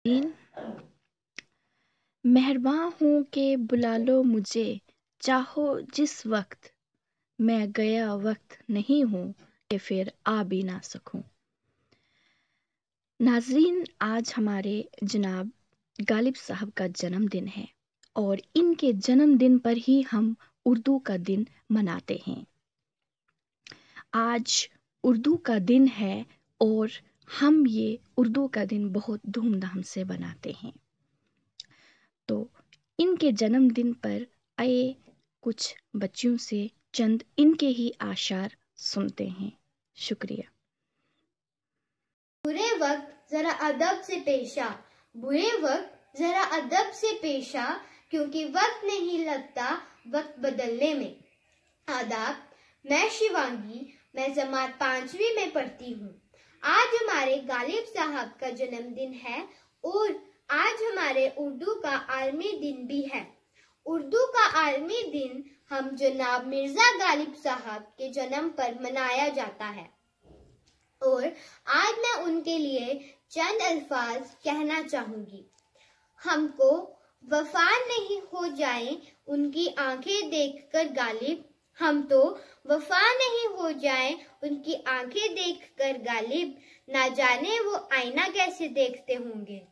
दिन मेहरबान हूँ कि बुला लो मुझे, चाहो जिस वक्त। मैं गया वक्त नहीं हूँ कि फिर आ भी ना सकूँ। नाजरीन, आज हमारे जनाब गालिब साहब का जन्मदिन है और इनके जन्मदिन पर ही हम उर्दू का दिन मनाते हैं। आज उर्दू का दिन है और हम ये उर्दू का दिन बहुत धूमधाम से बनाते हैं। तो इनके जन्मदिन पर आए कुछ बच्चियों से चंद इनके ही आशार सुनते हैं। शुक्रिया। बुरे वक्त जरा अदब से पेशा, बुरे वक्त जरा अदब से पेशा, क्योंकि वक्त नहीं लगता वक्त बदलने में। आदाब, मैं शिवांगी, मैं जमात 5वीं में पढ़ती हूँ। आज हमारे गालिब साहब का जन्मदिन है और आज हमारे उर्दू का आलमी दिन भी है। उर्दू का आलमी दिन हम जनाब मिर्जा गालिब साहब के जन्म पर मनाया जाता है और आज मैं उनके लिए चंद अल्फाज कहना चाहूंगी। हमको वफा नहीं हो जाए उनकी आंखें देखकर गालिब, हम तो वफा नहीं हो जाए उनकी आंखें देखकर गालिब, ना जाने वो आईना कैसे देखते होंगे।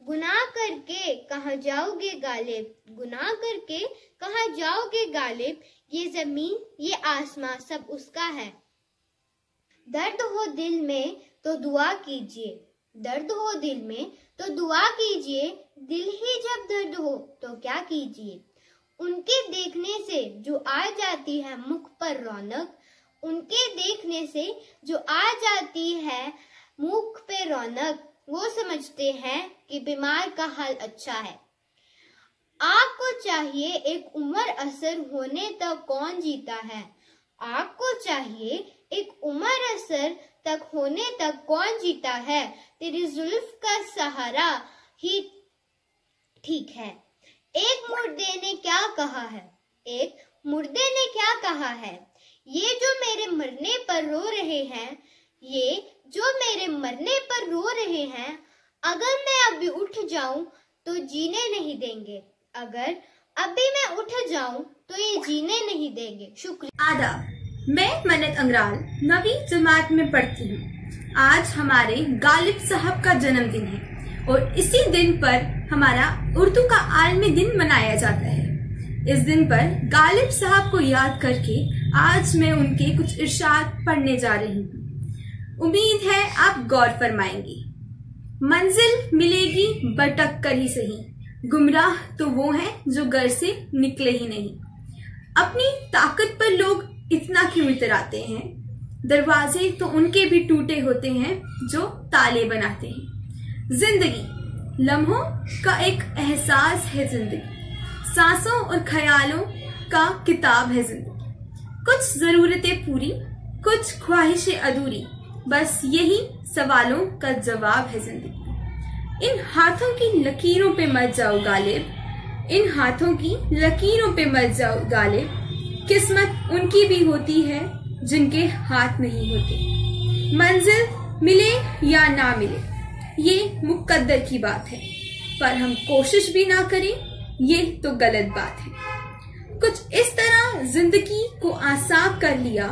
गुनाह करके कहाँ जाओगे गालिब, गुनाह करके कहाँ जाओगे गालिब, ये जमीन ये आसमां सब उसका है। दर्द हो दिल में तो दुआ कीजिए, दर्द हो दिल में तो दुआ कीजिए, दिल ही जब दर्द हो तो क्या कीजिए। उनके देखने से जो आ जाती है मुख पर रौनक, उनके देखने से जो आ जाती है मुख पे रौनक, वो समझते हैं कि बीमार का हाल अच्छा है। आग को चाहिए एक उम्र असर होने तक कौन जीता है, आग को चाहिए एक उम्र असर तक होने तक कौन जीता है, तेरी जुल्फ का सहारा ही ठीक है। एक मुर्दे ने क्या कहा है, एक मुर्दे ने क्या कहा है, ये जो मेरे मरने पर रो रहे हैं, ये जो मेरे मरने पर रो रहे हैं, अगर मैं अभी उठ जाऊं तो जीने नहीं देंगे, अगर अभी मैं उठ जाऊं तो ये जीने नहीं देंगे। शुक्रिया। आदाब, मैं मन्नत अंगराल 9वीं जमात में पढ़ती हूँ। आज हमारे गालिब साहब का जन्मदिन है और इसी दिन पर हमारा उर्दू का आलमी दिन मनाया जाता है। इस दिन पर गालिब साहब को याद करके आज मैं उनके कुछ इरशाद पढ़ने जा रही हूँ। उम्मीद है आप गौर फरमाएंगी। मंजिल मिलेगी भटक कर ही सही, गुमराह तो वो हैं जो घर से निकले ही नहीं। अपनी ताकत पर लोग इतना क्यों इतराते हैं, दरवाजे तो उनके भी टूटे होते हैं जो ताले बनाते हैं। जिंदगी लम्हों का एक एहसास है, जिंदगी सांसों और ख्यालों का किताब है जिंदगी। कुछ जरूरतें पूरी, कुछ ख्वाहिशें अधूरी, बस यही सवालों का जवाब है जिंदगी। इन हाथों की लकीरों पे मत जाओ गालिब, इन हाथों की लकीरों पे मत जाओ गालिब, किस्मत उनकी भी होती है जिनके हाथ नहीं होते। मंजिल मिले या ना मिले ये मुकद्दर की बात है, पर हम कोशिश भी ना करें ये तो गलत बात है। कुछ इस तरह जिंदगी को आसान कर लिया,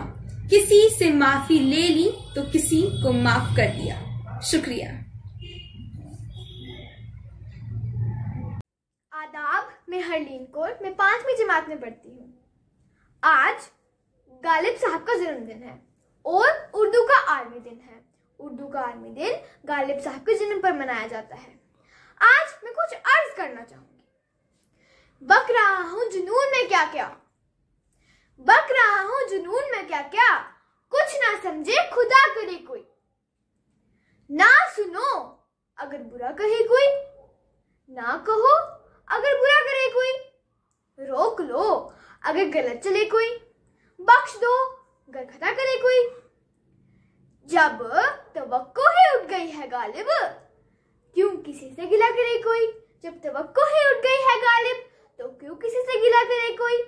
किसी से माफी ले ली तो किसी को माफ कर दिया। शुक्रिया। आदाब, मैं हरलीन कौर, मैं 5वीं जमात में पढ़ती हूँ। आज गालिब साहब का जन्मदिन है और उर्दू का आलमी दिन है। उर्दू का आलमी दिन गालिब साहब के जन्म पर मनाया जाता है। आज मैं कुछ अर्ज करना चाहूंगी। बक रहा हूँ जुनून में क्या क्या, बक रहा हूँ जुनून में क्या क्या, कुछ ना समझे खुदा करे कोई। ना सुनो अगर बुरा कहे कोई, ना कहो अगर बुरा करे कोई। रोक लो अगर गलत चले कोई, बख्श दो अगर खता करे कोई। जब तवक्को ही उठ गई है गालिब, क्यों किसी से गिला करे कोई। जब तवक्को ही उठ गई है गालिब, तो क्यों किसी से गिला करे कोई।